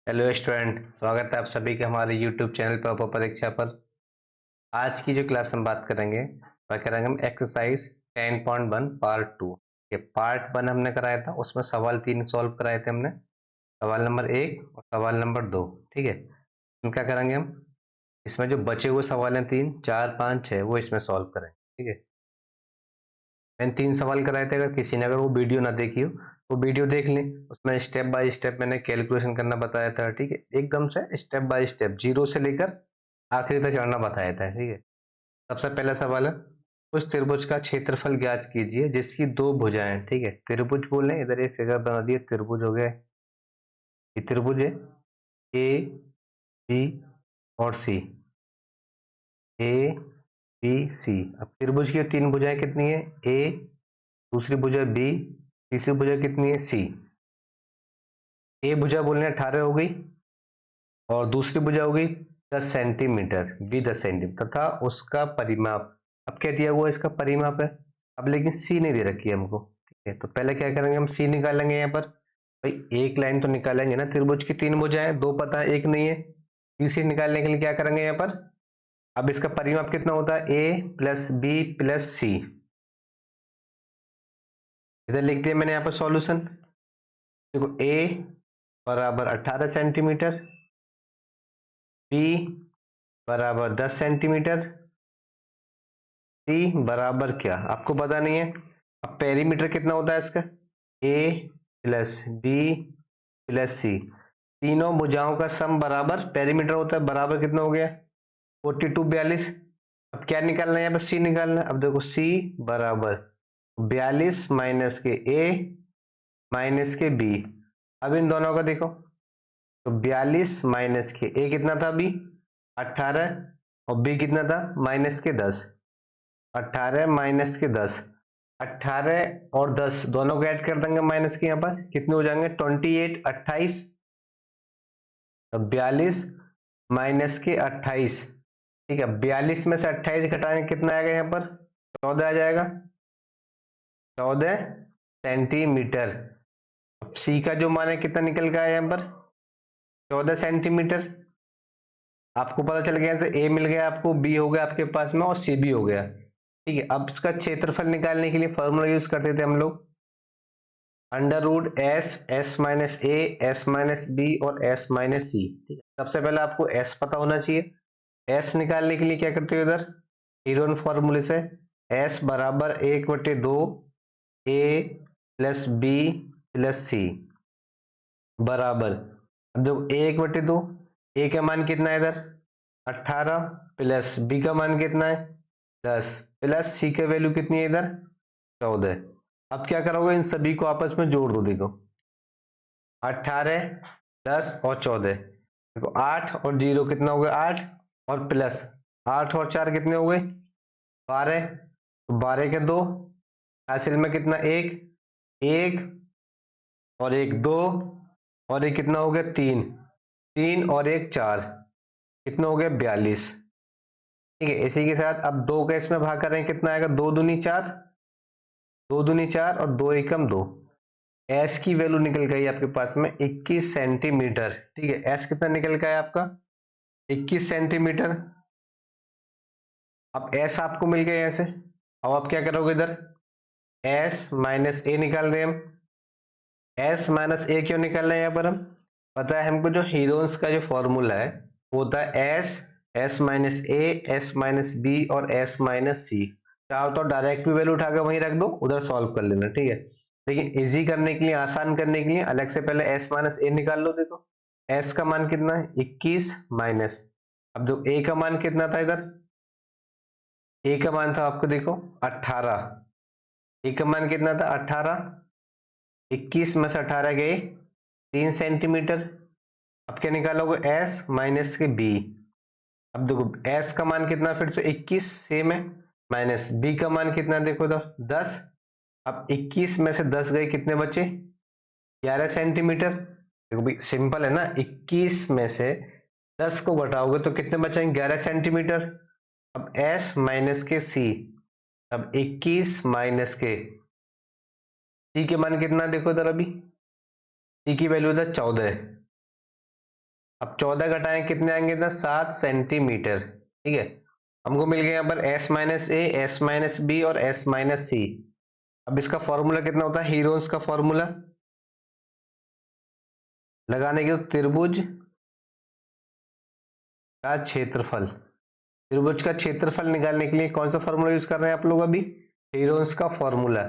Hello student, स्वागत है आप सभी का हमारे यूट्यूब चैनल पर परीक्षा पर। आज की जो क्लास हम बात करेंगे वह करेंगे हम एक्सरसाइज 10.1 पार्ट 2। ये पार्ट 1 हमने कराया था, उसमें सवाल 3 सॉल्व कराए थे हमने। सवाल नंबर 1 और सवाल नंबर 2। ठीक है, हम क्या करेंगे, हम इसमें जो बचे हुए सवाल हैं 3 4 5 6 वो इसमें सॉल्व करेंगे। ठीक है, मैंने 3 सवाल कराए थे। अगर किसी ने अगर वो वीडियो ना देखी हो तो वीडियो देख लें, उसमें स्टेप बाय स्टेप मैंने कैलकुलेशन करना बताया था। ठीक है, एकदम से स्टेप बाय स्टेप जीरो से लेकर आखिरी तक चढ़ना बताया था। ठीक है, सबसे पहला सवाल है, उस त्रिभुज का क्षेत्रफल ज्ञात कीजिए जिसकी दो भुजाएं हैं। ठीक है, त्रिभुज बोले, इधर एक फिगर बना दिए, त्रिभुज हो गया। ये त्रिभुज है ए बी और सी, ए बी सी। अब त्रिभुज की तीन भुजाएं कितनी है? ए, दूसरी भुजा बी, तीसरी भुजा कितनी है? सी। ए भुजा बोलने 18 हो गई और दूसरी भुजा हो गई 10 सेंटीमीटर, बी 10 सेंटीमीटर तथा उसका परिमाप। अब क्या दिया हुआ इसका परिमाप है, अब लेकिन सी नहीं दे रखी है हमको। ठीक है, तो पहले क्या करेंगे, हम सी निकालेंगे। यहाँ पर भाई एक लाइन तो निकालेंगे ना, त्रिभुज की तीन भुजाएं, दो पता है एक नहीं है। तीसरी निकालने के लिए क्या करेंगे यहाँ पर, अब इसका परिमाप कितना होता है? ए प्लस बी प्लस सी। इधर लिख दिया मैंने यहाँ पर सॉल्यूशन। देखो ए बराबर 18 सेंटीमीटर, बी बराबर 10 सेंटीमीटर, सी बराबर क्या आपको पता नहीं है। अब पेरीमीटर कितना होता है इसका? ए प्लस बी प्लस सी, तीनों भुजाओं का सम बराबर पेरीमीटर होता है। बराबर कितना हो गया? 42 42। अब क्या निकालना है यहाँ पे? सी निकालना है। अब देखो सी बराबर 42 माइनस के ए माइनस के बी। अब इन दोनों का देखो, तो 42 माइनस के ए कितना था अभी? 18, और बी कितना था? माइनस के 10। 18 माइनस के 10, 18 और 10 दोनों को ऐड कर देंगे माइनस के, यहाँ पर कितने हो जाएंगे? 28 28। तो 42 माइनस के 28। ठीक है, 42 में से 28 घटाएंगे, कितना आएगा यहाँ पर? 14 आ जाएगा, 14 सेंटीमीटर। अब सी का जो मान है कितना निकल गया यहाँ पर? 14 सेंटीमीटर। आपको पता चल गया, ए मिल गया आपको, बी हो गया आपके पास में, और सी भी हो गया। ठीक है, अब इसका क्षेत्रफल निकालने के लिए फॉर्मूला यूज करते थे हम लोग, under root S, S minus A, S minus B और एस माइनस सी। ठीक है, सबसे पहले आपको एस पता होना चाहिए। एस निकालने के लिए क्या करते हो, इधर हीरोन फॉर्मूले से एस बराबर 1/2 ए प्लस बी प्लस सी बराबर, अब देखो 1/2, ए का मान कितना है इधर? 18 प्लस बी का मान कितना है? 10 प्लस सी का वैल्यू कितनी है इधर? 14। अब क्या करोगे, इन सभी को आपस में जोड़ दो। देखो 18 10 और 14, देखो 8 और 0 कितना हो गया? 8, और प्लस 8 और 4 कितने हो गए? 12। तो 12 के 2, हासिल में कितना? 1 1 और 1 2, और एक कितना हो गया? 3 3 और 1 4, कितना हो गया? 42। ठीक है, इसी के साथ अब 2 का इसमें भाग करें, कितना आएगा? 2 दूनी 4, 2 दूनी 4 और 2 एकम 2। एस की वैल्यू निकल गई आपके पास में 21 सेंटीमीटर। ठीक है, एस कितना निकल गया आपका? 21 सेंटीमीटर। अब एस आपको मिल गया ऐसे। अब आप क्या करोगे, इधर एस माइनस ए निकाल रहे हैं हम। एस माइनस ए क्यों निकाल रहे हैं यहाँ पर हम? पता है हमको, जो हीरोन्स का जो फॉर्मूला है वो होता है S, S minus A, S minus B और एस माइनस सी। चाहो तो डायरेक्ट भी वैल्यू उठाकर वहीं रख दो, उधर सॉल्व कर लेना। ठीक है, लेकिन इजी करने के लिए, आसान करने के लिए अलग से पहले एस माइनस ए निकाल लो। देखो एस का मान कितना है? 21 माइनस, अब जो ए का मान कितना था इधर? ए का मान था आपको देखो 18। ए का मान कितना था? 18। 21 में से 18 गए 3 सेंटीमीटर। अब क्या निकालोगे? एस माइनस के बी। अब देखो एस का मान कितना? फिर से 21 सेम है, माइनस बी का मान कितना? देखो तो 10। अब 21 में से 10 गए, कितने बचे? 11 सेंटीमीटर। देखो भाई सिंपल है ना, 21 में से 10 को घटाओगे तो कितने बचेंगे? 11 सेंटीमीटर। अब एस माइनस के सी, अब 21 माइनस के सी के मान कितना? देखो इधर अभी सी की वैल्यू इधर 14 है। अब 14 घटाएं कितने आएंगे इधर, 7 सेंटीमीटर। ठीक है, हमको मिल गया यहाँ पर s minus A, S minus B और s माइनस सी। अब इसका फॉर्मूला कितना होता है, हीरोन्स का फॉर्मूला लगाने के, त्रिभुज का क्षेत्रफल, त्रिभुज का क्षेत्रफल निकालने के लिए कौन सा फॉर्मूला यूज कर रहे हैं आप लोग, अभी हीरोन्स का फॉर्मूला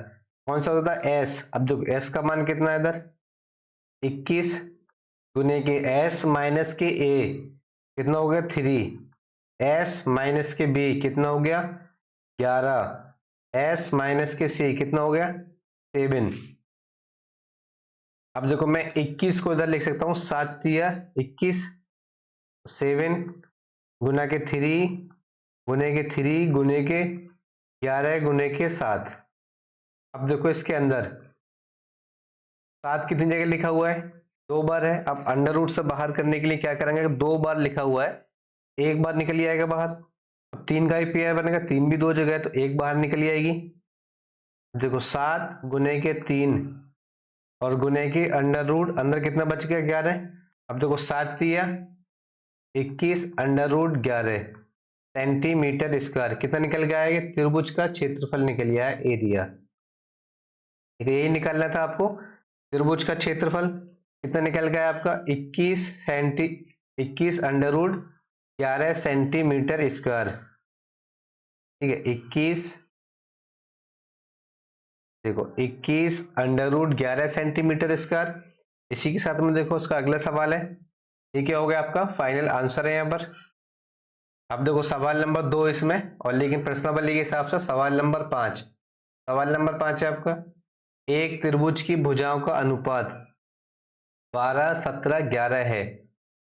कौन सा होता है, s। अब जो s का मान कितना है इधर 21 गुने के s माइनस के a कितना हो गया 3, s माइनस के b कितना हो गया 11, s माइनस के c कितना हो गया 7। अब देखो मैं 21 को इधर लिख सकता हूँ 7 दिया 21, 7 गुना के 3 गुने के 3 गुने के 11 गुने के 7। अब देखो इसके अंदर 7 कितनी जगह लिखा हुआ है, 2 बार है। अब अंडर रूट से बाहर करने के लिए क्या करेंगे, 2 बार लिखा हुआ है, एक बार निकल आएगा बाहर। अब 3 का ही पेयर बनेगा, 3 भी 2 जगह है तो एक बाहर निकल आएगी। देखो 7 गुने के 3 और गुने के अंडर रूट, अंदर कितना बच गया 11। अब देखो 7 दिया 21 अंडर रूट 11 सेंटीमीटर स्क्वायर कितना निकल गया है, त्रिभुज का क्षेत्रफल निकल गया है, एरिया। ठीक है, यही निकालना था आपको, त्रिभुज का क्षेत्रफल कितना निकल गया आपका 21 अंडर रूट 11 सेंटीमीटर स्क्वायर। ठीक है, 21 देखो 21 अंडर रूट 11 सेंटीमीटर स्क्वायर। इसी के साथ में देखो उसका अगला सवाल है, ये क्या हो गया आपका फाइनल आंसर है यहाँ पर। अब देखो सवाल नंबर 2 इसमें, और लेकिन प्रश्नावली के हिसाब से सवाल नंबर 5। सवाल नंबर 5 है आपका, एक त्रिभुज की भुजाओं का अनुपात 12 17 11 है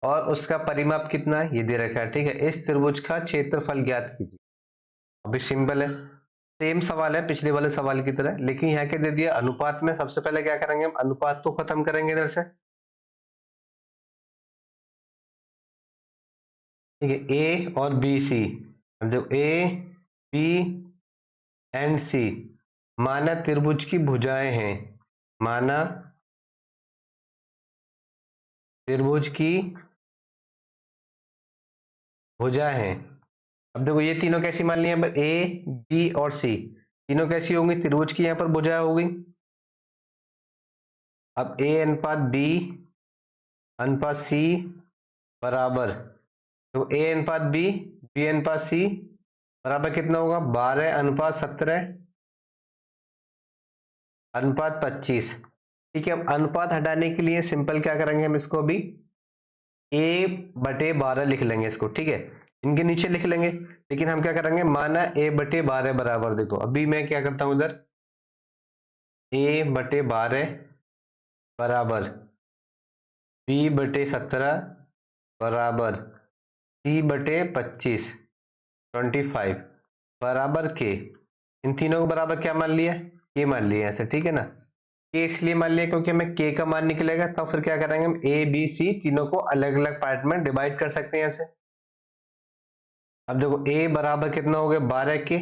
और उसका परिमाप कितना है, ये दे रखा है। ठीक है, इस त्रिभुज का क्षेत्रफल ज्ञात कीजिए। अभी सिंपल है, सेम सवाल है पिछले वाले सवाल की तरह, लेकिन यहाँ के दे दिया अनुपात में। सबसे पहले क्या करेंगे हम, अनुपात को खत्म करेंगे इधर से। ठीक है, ए और बी सी, जो ए बी एंड सी माना त्रिभुज की भुजाएं हैं, माना त्रिभुज की भुजा हैं। अब देखो ये तीनों कैसी मान ली है, ए बी और सी तीनों कैसी होंगी, त्रिभुज की यहाँ पर भुजा होगी। अब ए अनुपात बी अनुपात सी बराबर, तो ए अनुपात बी अनुपात सी बराबर कितना होगा 12 अनुपात 17 अनुपात 25। ठीक है, अब अनुपात हटाने के लिए सिंपल क्या करेंगे हम, इसको अभी a बटे 12 लिख लेंगे इसको। ठीक है, इनके नीचे लिख लेंगे, लेकिन हम क्या करेंगे, माना a बटे 12 बराबर, देखो अभी मैं क्या करता हूं इधर, a बटे 12 बराबर b बटे 17 बराबर c बटे 25 25 बराबर k। इन तीनों को बराबर क्या मान लिया, k मान लिया ऐसे। ठीक है ना, k इसलिए मान लिया क्योंकि हमें k का मान निकलेगा, तो फिर क्या करेंगे हम a b c तीनों को अलग अलग पार्ट में डिवाइड कर सकते हैं ऐसे। अब देखो a बराबर कितना हो गया 12 के,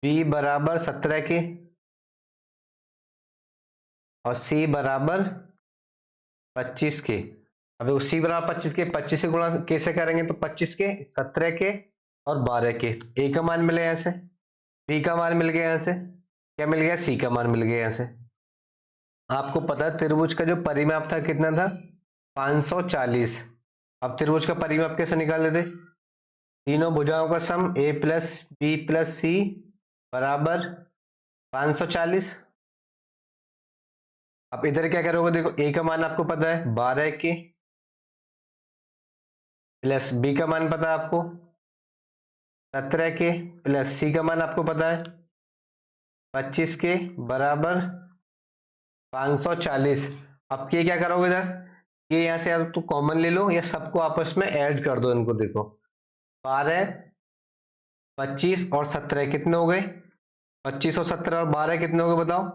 b बराबर 17 के और c बराबर 25 के। अब देखो c बराबर 25 के, 25 से गुणा कैसे करेंगे, तो 25 के 17 के और 12 के, a का मान मिले यहाँ से, b का मान मिल गया यहाँ से, क्या मिल गया c का मान मिल गया यहाँ से। आपको पता है त्रिभुज का जो परिमाप था कितना था 540। अब त्रिभुज का परिमाप कैसे निकाल देते, तीनों भुजाओं का सम a प्लस बी प्लस सी बराबर 540। अब इधर क्या करोगे, देखो a का मान आपको पता है 12 के, प्लस b का मान पता है आपको 17 के, प्लस c का मान आपको पता है 25 के बराबर 540। अब के क्या करोगे इधर, ये यहां से अब तो कॉमन ले लो या सबको आपस में ऐड कर दो इनको। देखो 12 25 और 17 कितने हो गए, 25 और 17 और 12 कितने हो गए बताओ,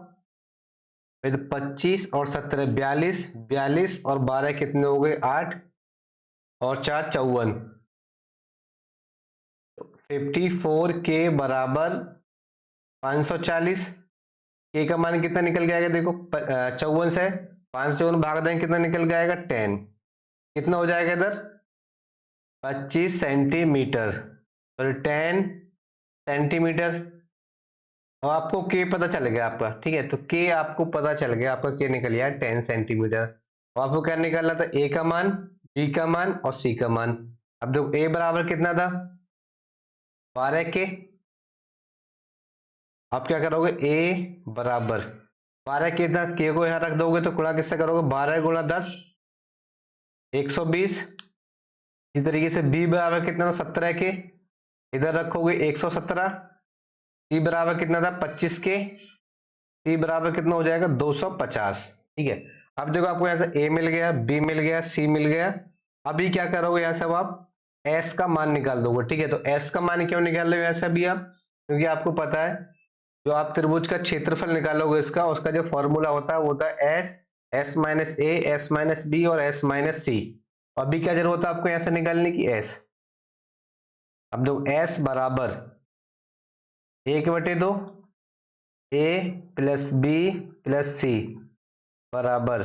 तो 25 और 17 42, 42 और 12 कितने हो गए 8 और 4 54, 54 के बराबर 540। के का मान कितना निकल जाएगा, देखो 54 से 5 से भाग देंगे कितना निकल जाएगा 10। कितना हो जाएगा इधर 25 सेंटीमीटर, और 10 सेंटीमीटर। अब आपको के पता चल गया आपका, ठीक है, तो के आपको पता चल गया, आपका के निकल गया 10 सेंटीमीटर। अब आपको क्या निकालना था, ए का मान, बी का मान और सी का मान। अब देखो ए बराबर कितना था 12 के, आप क्या करोगे ए बराबर 12 के था, के को यहां रख दोगे तो गुणा किससे करोगे, 12 गुणा 10 120। इसी तरीके से बी बराबर कितना था 17 के, इधर रखोगे 117। सी बराबर कितना था 25 के, सी बराबर कितना हो जाएगा 250। ठीक है, अब देखो आपको यहाँ से ए मिल गया, बी मिल गया, सी मिल गया। अभी क्या करोगे, यहाँ से अब आप एस का मान निकाल दोगे। ठीक है, तो एस का मान क्यों निकाल रहे हो यहाँ से अभी आप, क्योंकि आपको पता है जो आप त्रिभुज का क्षेत्रफल निकालोगे इसका, उसका जो फॉर्मूला होता है वो होता है S, S minus A, S minus B और एस माइनस सी। अभी क्या जरूरत है आपको यहाँ से निकालने की, एस। अब दो एस बराबर 1/2 ए प्लस बी प्लस सी बराबर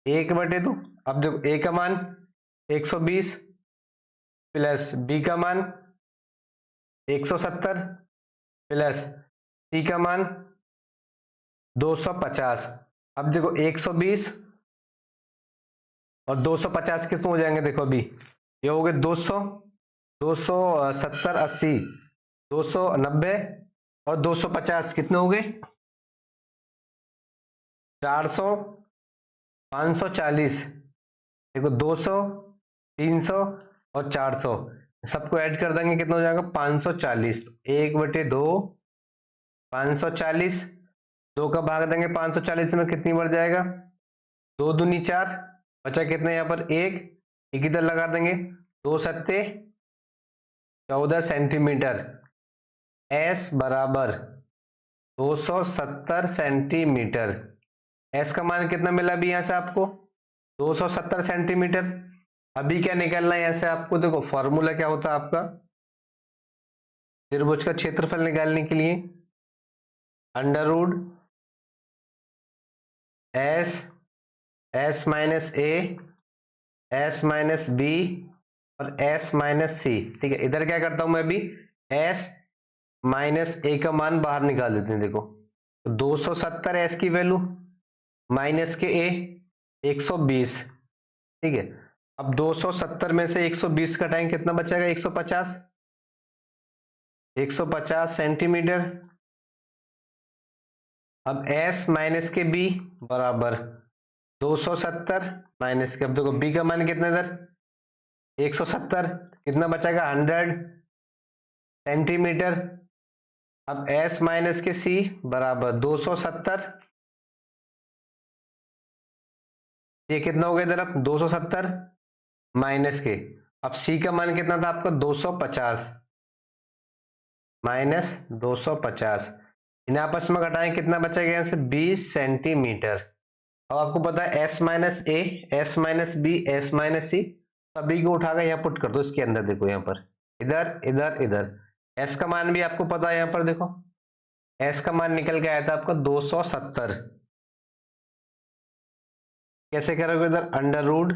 1/2। अब देखो ए का मान 120 प्लस बी का मान 170 प्लस सी का मान 250। अब देखो 120 और 250 कितने हो जाएंगे, देखो अभी ये हो गए 200, 270 80 290 और 250 कितने हो गए 400 540। देखो 200 300 और 400 सबको ऐड कर देंगे, कितना हो जाएगा 540। 1/2 540, 2 का भाग देंगे 540 में, कितनी बढ़ जाएगा 2 दूनी 4, बचा कितना यहाँ पर एक इधर लगा देंगे, 2 सत्ते 14 सेंटीमीटर। एस बराबर 270 सेंटीमीटर। एस का मान कितना मिला अभी यहाँ से आपको 270 सेंटीमीटर। अभी क्या निकालना है यहाँ से आपको, देखो फॉर्मूला क्या होता है आपका त्रिभुज का क्षेत्रफल निकालने के लिए, under root S, S minus A, S minus B और एस माइनस सी। ठीक है, इधर क्या करता हूं मैं अभी, एस माइनस ए का मान बाहर निकाल देते हैं। देखो तो 270 एस की वैल्यू माइनस के ए 120। ठीक है, अब 270 में से 120 घटाएं कितना बचेगा 150, 150 सेंटीमीटर। अब s माइनस के b बराबर 270 माइनस के, अब देखो b का मान कितना इधर 170, कितना बचेगा 100 सेंटीमीटर। अब s माइनस के c बराबर 270, ये कितना हो गया इधर अब 270 माइनस के, अब c का मान कितना था आपका 250 माइनस 250, इन आपस में घटाएं कितना बचेगा यहाँ से 20 सेंटीमीटर। अब आपको पता है S minus A, S minus B, S minus C, सभी को उठाकर यहाँ पुट कर दो इसके अंदर। देखो यहाँ पर इधर इधर इधर एस का मान भी आपको पता है, यहाँ पर देखो एस का मान निकल के आया था आपका 270। कैसे करोगे इधर, अंडर रूट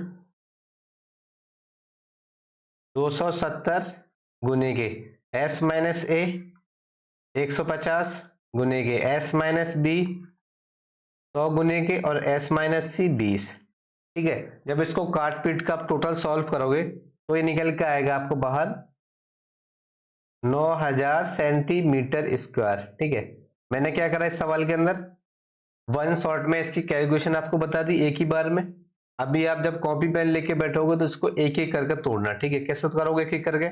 270 गुने के एस माइनस ए 150 गुने के एस माइनस बी 100 गुने के और एस माइनस सी 20। ठीक है, जब इसको काट पीट का आप टोटल सॉल्व करोगे तो ये निकल के आएगा आपको बाहर 9000 सेंटीमीटर स्क्वायर। ठीक है, मैंने क्या करा इस सवाल के अंदर वन शॉट में इसकी कैलकुलेशन आपको बता दी एक ही बार में। अभी आप जब कॉपी पेन लेके बैठोगे तो इसको एक एक करके तोड़ना। ठीक है, कैसे करोगे एक एक करके,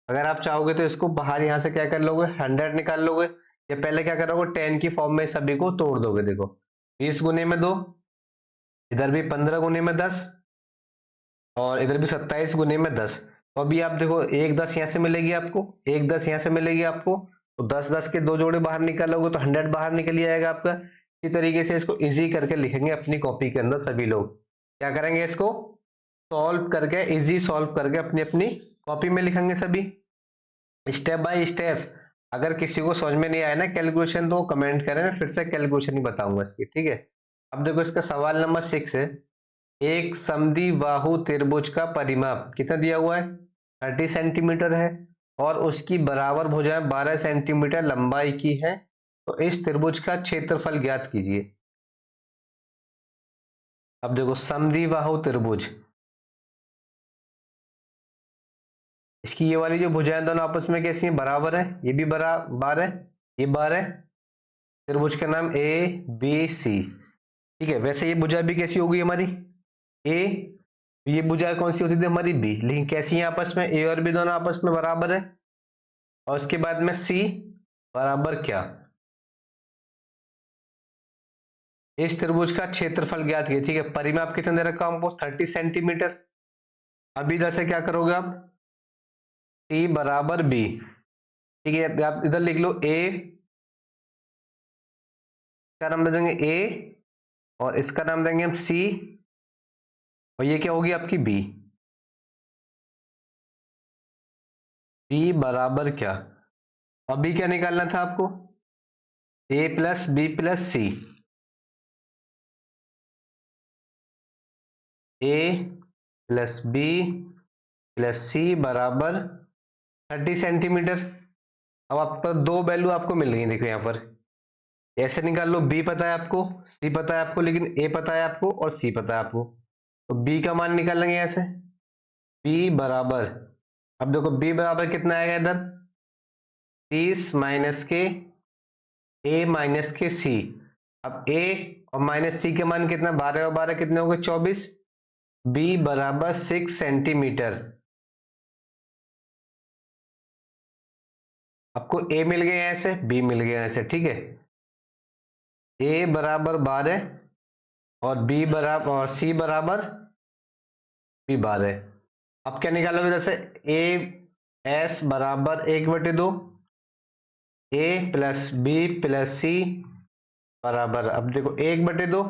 अगर आप चाहोगे तो इसको बाहर यहाँ से क्या कर लोगे 100 निकाल लोगे, या पहले क्या करोगे 10 की फॉर्म में सभी को तोड़ दोगे। देखो 20 गुने में 2, इधर भी 15 गुने में 10 और इधर भी 27 गुने में 10। तो अभी आप देखो एक 10 यहाँ से मिलेगी आपको, एक 10 यहाँ से मिलेगी आपको, तो 10-10 के दो जोड़े बाहर निकालोगे तो 100 बाहर निकल ही आएगा आपका। इसी तरीके से इसको इजी करके लिखेंगे अपनी कॉपी के अंदर। सभी लोग क्या करेंगे, इसको सॉल्व करके इजी सॉल्व करके अपनी अपनी कॉपी में लिखेंगे सभी स्टेप बाय स्टेप। अगर किसी को समझ में नहीं आया ना कैलकुलेशन तो कमेंट करें, मैं फिर से कैलकुलेशन ही बताऊंगा इसकी। ठीक है, अब देखो इसका सवाल नंबर 6 है, एक समद्विबाहु त्रिभुज का परिमाप कितना दिया हुआ है, 30 सेंटीमीटर है, और उसकी बराबर भुजाएं 12 सेंटीमीटर लंबाई की है। तो इस त्रिभुज का क्षेत्रफल ज्ञात कीजिए। अब देखो समद्विबाहु त्रिभुज, इसकी ये वाली जो भुजाएं दोनों आपस में कैसी हैं, बराबर है, ये भी बराबर है, ये बार है। त्रिभुज का नाम ए बी सी, ठीक है। वैसे ये भुजा भी कैसी होगी हमारी, ए, ये भुजा कौन सी होती थी हमारी, बी, लेकिन कैसी है आपस में, ए और बी दोनों आपस में बराबर है। और उसके बाद में सी बराबर क्या, इस त्रिभुज का क्षेत्रफल ज्ञात कीजिए, ठीक है। परिमाप कितना दे रखा हमको, 30 सेंटीमीटर। अब इधर से क्या करोगे आप, सी बराबर बी, ठीक है। आप इधर लिख लो ए का नाम दे देंगे ए, और इसका नाम देंगे हम सी, और ये क्या होगी आपकी बी। बी बराबर क्या, अभी क्या निकालना था आपको, ए प्लस बी प्लस सी, ए प्लस बी प्लस सी बराबर 30 सेंटीमीटर। अब आपको दो वैल्यू आपको मिल गई, देखो यहाँ पर ऐसे निकाल लो, बी पता है आपको, सी पता है आपको, लेकिन ए पता है आपको और सी पता है आपको। तो बी का मान निकाल लेंगे ऐसे, बी बराबर, अब देखो बी बराबर कितना आएगा इधर, 30 माइनस के ए माइनस के सी। अब ए और माइनस सी के मान कितना, 12 और 12 कितने हो गए, 24। बी बराबर 6 सेंटीमीटर। आपको ए मिल गया ऐसे, बी मिल गया ऐसे, ठीक है। ए बराबर 12 और बी बराबर और सी बराबर बी 12। अब क्या निकालोगे इधर से, ए एस बराबर 1/2, ए प्लस बी प्लस सी बराबर, अब देखो 1/2,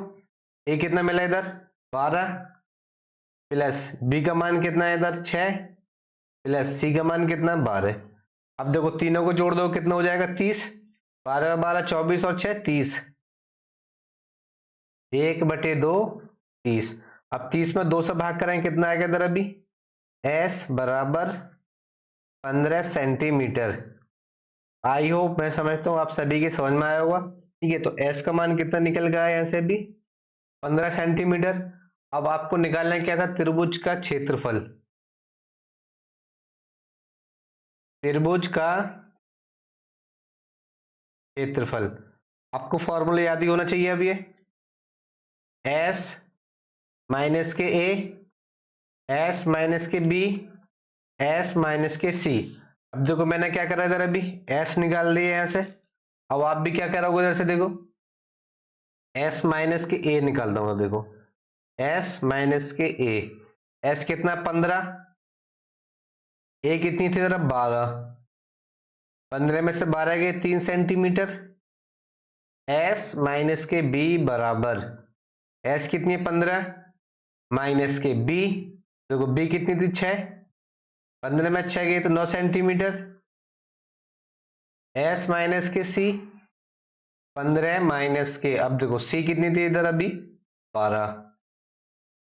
ए कितना मिला इधर 12, प्लस बी का मान कितना है इधर 6, प्लस सी का मान कितना 12। अब देखो तीनों को जोड़ दो कितना हो जाएगा 30, 12 और 12 24 और 6 30, 1/2 30। अब 30 में 2 से भाग करें कितना आएगा इधर अभी, एस बराबर 15 सेंटीमीटर। आई होप, मैं समझता हूँ आप सभी के समझ में आया होगा, ठीक है। तो एस का मान कितना निकल गया है यहाँ से भी, 15 सेंटीमीटर। अब आपको निकालना क्या था, त्रिभुज का क्षेत्रफल, त्रिभुज का क्षेत्रफल। आपको फॉर्मूला याद ही होना चाहिए अब ये, एस माइनस के ए, एस माइनस के बी, एस माइनस के सी। अब देखो मैंने क्या करा इधर अभी, एस निकाल लिया यहां से। अब आप भी क्या करोगे इधर से, देखो एस माइनस के ए निकाल दूंगा, देखो एस माइनस के ए, एस कितना 15, ए कितनी थी इधर 12, 15 में से 12 गए 3 सेंटीमीटर। एस माइनस के बी बराबर, एस कितनी है 15 माइनस के बी, देखो बी कितनी थी 6, 15 में 6 गए तो 9 सेंटीमीटर। एस माइनस के सी, 15 माइनस के, अब देखो सी कितनी थी इधर अभी 12,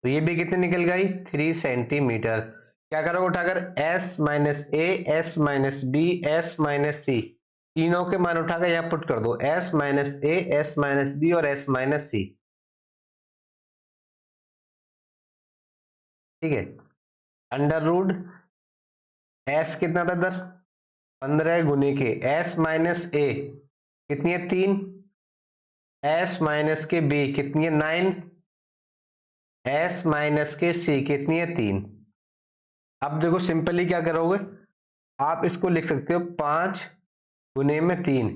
तो ये भी कितनी निकल गई 3 सेंटीमीटर। क्या करोगे उठाकर, S minus A, S minus B, S minus C, तीनों के मान उठाकर यहां पुट कर दो, S minus A, S minus B और एस माइनस सी, ठीक है। अंडर रूट एस कितना था इधर 15 गुने के एस माइनस ए कितनी है 3, एस माइनस के बी कितनी है 9, एस माइनस के सी कितनी है 3। अब देखो सिंपली क्या करोगे, आप इसको लिख सकते हो 5 गुने में 3,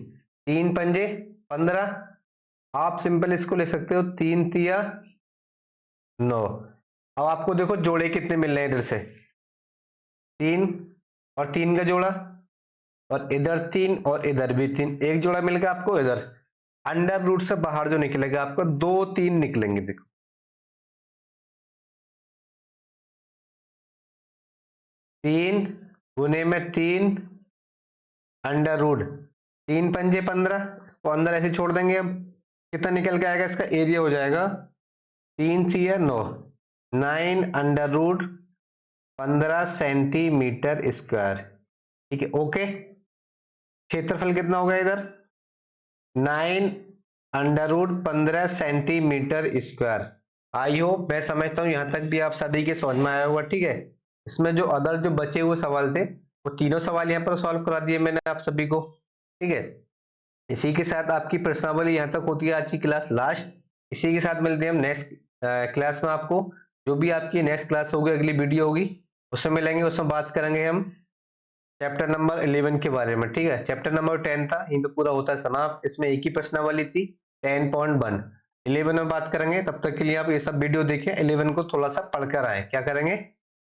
3 पंजे 15। आप सिंपल इसको लिख सकते हो 3 तिया 9। अब आपको देखो जोड़े कितने मिल रहे हैं इधर से, 3 और 3 का जोड़ा, और इधर 3 और इधर भी 3, एक जोड़ा मिल गया आपको इधर। अंडर रूट से बाहर जो निकलेगा आपको 2 3 निकलेंगे, देखो 3 गुने में 3 अंडर रूट, 3 पंजे 15, इसको अंदर ऐसे छोड़ देंगे। अब कितना निकल के आएगा, इसका एरिया हो जाएगा 3 3 9, 9 √15 सेंटीमीटर स्क्वायर। ठीक है, ओके। क्षेत्रफल कितना होगा इधर? 9 √15 सेंटीमीटर स्क्वायर। आई होप, मैं समझता हूँ यहाँ तक भी आप सभी के समझ में आया होगा। ठीक है, इसमें जो अदर जो बचे हुए सवाल थे वो तीनों सवाल यहाँ पर सॉल्व करा दिए मैंने आप सभी को। ठीक है, इसी के साथ आपकी प्रश्नावली यहाँ तक होती है आज की क्लास लास्ट। इसी के साथ मिलते हैं हम नेक्स्ट क्लास में। आपको जो भी आपकी नेक्स्ट क्लास होगी, अगली वीडियो होगी, उसमें मिलेंगे, उसमें बात करेंगे हम चैप्टर नंबर 11 के बारे में। ठीक है, चैप्टर नंबर 10 था, यहीं पे पूरा होता है समाप्त। इसमें एक ही प्रश्नावली थी 10.1। 11 में बात करेंगे, तब तक के लिए आप ये सब वीडियो देखें, 11 को थोड़ा सा पढ़कर आए। क्या करेंगे?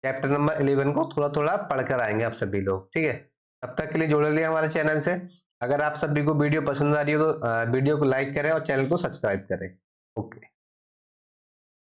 चैप्टर नंबर 11 को थोड़ा थोड़ा पढ़कर आएंगे आप सभी लोग। ठीक है, तब तक के लिए जुड़े रहिए हमारे चैनल से। अगर आप सभी को वीडियो पसंद आ रही हो तो वीडियो को लाइक करें और चैनल को सब्सक्राइब करें। ओके।